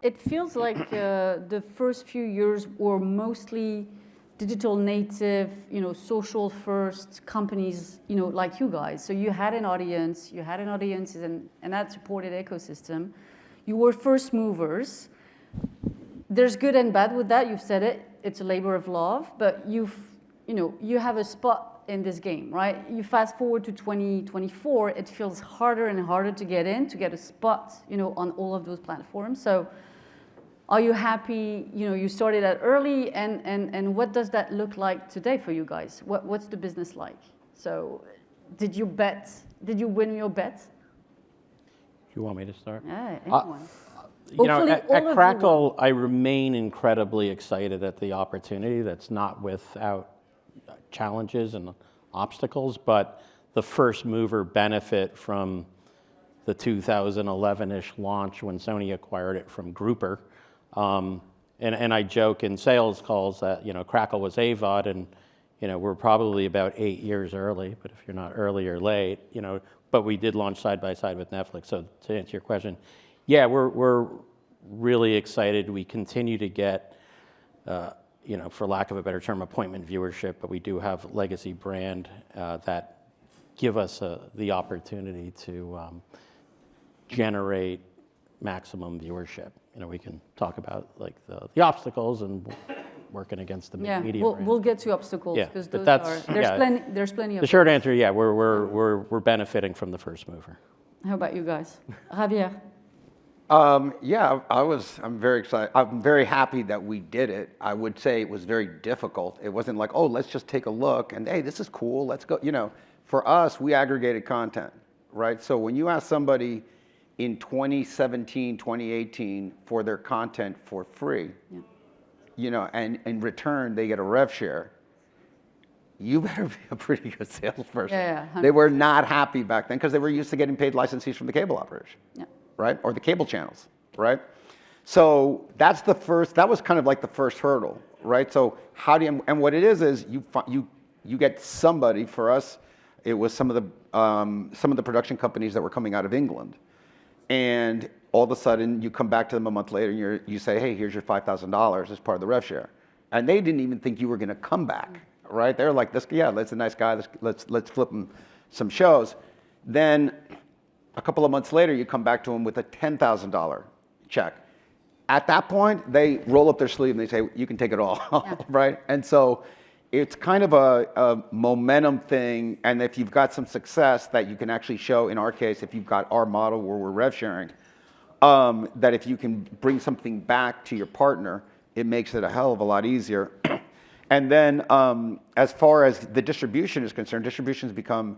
It feels like the first few years were mostly digital native, social first companies, like you guys. So you had an audience, and that supported ecosystem. You were first movers. There's good and bad with that. You've said it. It's a labor of love, but you have a spot in this game, right? You fast forward to 2024, it feels harder and harder to get a spot, on all of those platforms. So are you happy, you started out early, and what does that look like today for you guys? What's the business like? So did you win your bet? Do you want me to start? Yeah, anyone. At Crackle, I remain incredibly excited at the opportunity. That's not without challenges and obstacles, but the first mover benefit from the 2011-ish launch when Sony acquired it from Grouper. And I joke in sales calls that, Crackle was AVOD, and, we're probably about 8 years early, but if you're not early or late, but we did launch side by side with Netflix. So to answer your question, yeah, we're really excited. We continue to get, for lack of a better term, appointment viewership, but we do have legacy brand that give us the opportunity to generate maximum viewership. We can talk about like the obstacles and working against the media. We'll get to obstacles because there's plenty of. The short answer, yeah, we're benefiting from the first mover. How about you guys, Javier? I'm very excited. I'm very happy that we did it. I would say it was very difficult. It wasn't like, oh, let's just take a look and hey, this is cool. Let's go. For us, we aggregated content, right? So when you ask somebody in 2017, 2018 for their content for free, and in return they get a rev share, you better be a pretty good salesperson. Yeah, they were not happy back then because they were used to getting paid license fees from the cable operation. Yeah. Right? Or the cable channels, right? So that was kind of like the first hurdle, right? So and what it is you get somebody. For us, it was some of the production companies that were coming out of England. And all of a sudden you come back to them a month later and you say, hey, here's your $5,000 as part of the rev share. And they didn't even think you were gonna come back, right? They're like, that's a nice guy, let's flip him some shows. Then a couple of months later, you come back to them with a $10,000 check. At that point, they roll up their sleeve and they say, you can take it all, right? And so it's kind of a momentum thing. And if you've got some success that you can actually show, in our case, if you've got our model where we're rev sharing, that if you can bring something back to your partner, it makes it a hell of a lot easier. And then as far as the distribution is concerned, distribution's become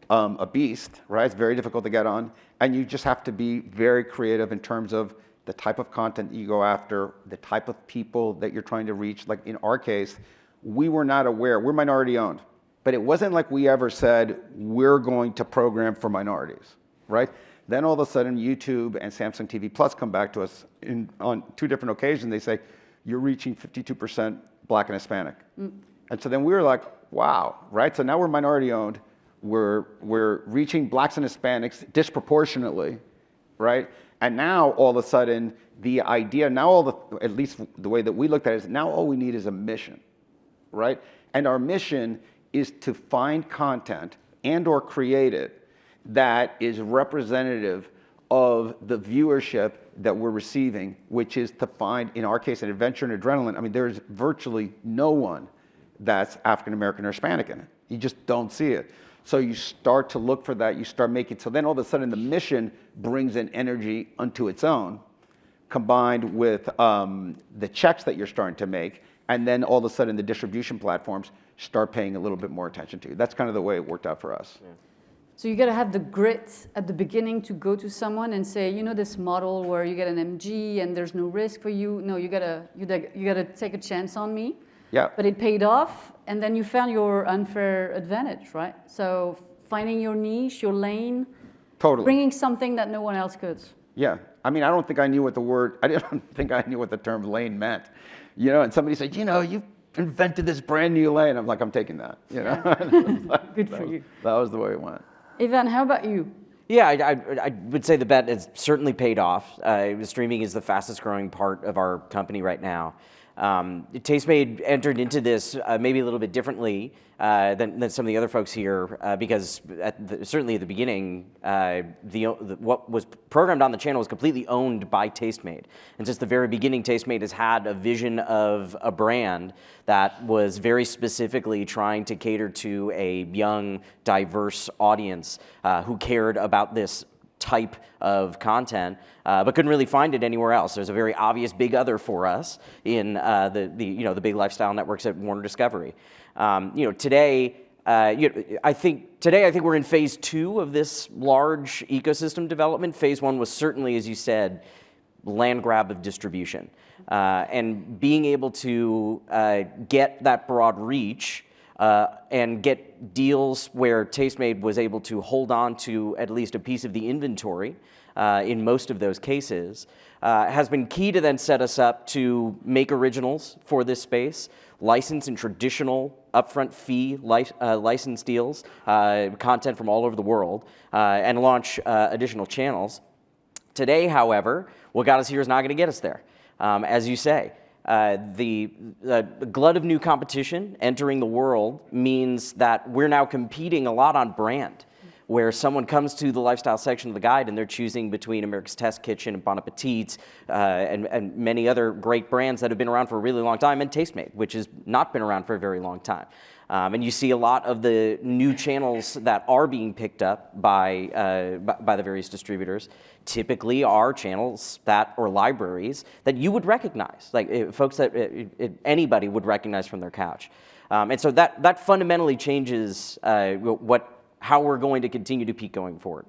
a beast, right? It's very difficult to get on. And you just have to be very creative in terms of the type of content that you go after, the type of people that you're trying to reach. Like in our case, we were not aware, we're minority owned, but it wasn't like we ever said, we're going to program for minorities, right? Then all of a sudden YouTube and Samsung TV Plus come back to us on 2 different occasions. They say, you're reaching 52% Black and Hispanic. And so then we were like, wow, right? So now we're minority owned. We're reaching Blacks and Hispanics disproportionately, right? And now all of a sudden the idea, at least the way that we looked at it is now all we need is a mission, right? And our mission is to find content and or create it that is representative of the viewership that we're receiving, which is to find, in our case, an adventure and adrenaline. I mean, there's virtually no one that's African American or Hispanic in it. You just don't see it. So you start to look for that, you start making, so then all of a sudden the mission brings an energy unto its own, combined with the checks that you're starting to make, and then all of a sudden the distribution platforms start paying a little bit more attention to you. That's kind of the way it worked out for us. Yeah. So you got to have the grit at the beginning to go to someone and say, this model where you get an MG and there's no risk for you. No, you gotta take a chance on me. Yeah. But it paid off, and then you found your unfair advantage, right? So finding your niche, your lane. Totally. Bringing something that no one else could. Yeah. I mean, I don't think I knew what the term lane meant. And somebody said, you invented this brand new lane. I'm like, I'm taking that, Good for you. That was the way it went. Ivan, how about you? Yeah, I would say the bet has certainly paid off. Streaming is the fastest growing part of our company right now. Tastemade entered into this maybe a little bit differently than some of the other folks here because certainly at the beginning, what was programmed on the channel was completely owned by Tastemade. And since the very beginning, Tastemade has had a vision of a brand that was very specifically trying to cater to a young, diverse audience who cared about this type of content, but couldn't really find it anywhere else. There's a very obvious big other for us in the big lifestyle networks at Warner Discovery. Today I think we're in phase 2 of this large ecosystem development. Phase 1 was certainly, as you said, land grab of distribution, and being able to get that broad reach. And get deals where Tastemade was able to hold on to at least a piece of the inventory in most of those cases has been key to then set us up to make originals for this space, license in traditional upfront fee license deals, content from all over the world, and launch additional channels. Today, however, what got us here is not going to get us there, as you say. The glut of new competition entering the world means that we're now competing a lot on brand, where someone comes to the lifestyle section of the guide and they're choosing between America's Test Kitchen and Bon Appetit and many other great brands that have been around for a really long time, and Tastemade, which has not been around for a very long time. And you see a lot of the new channels that are being picked up by the various distributors typically are channels or libraries that you would recognize, like folks that anybody would recognize from their couch. And so that fundamentally changes how we're going to continue to peak going forward.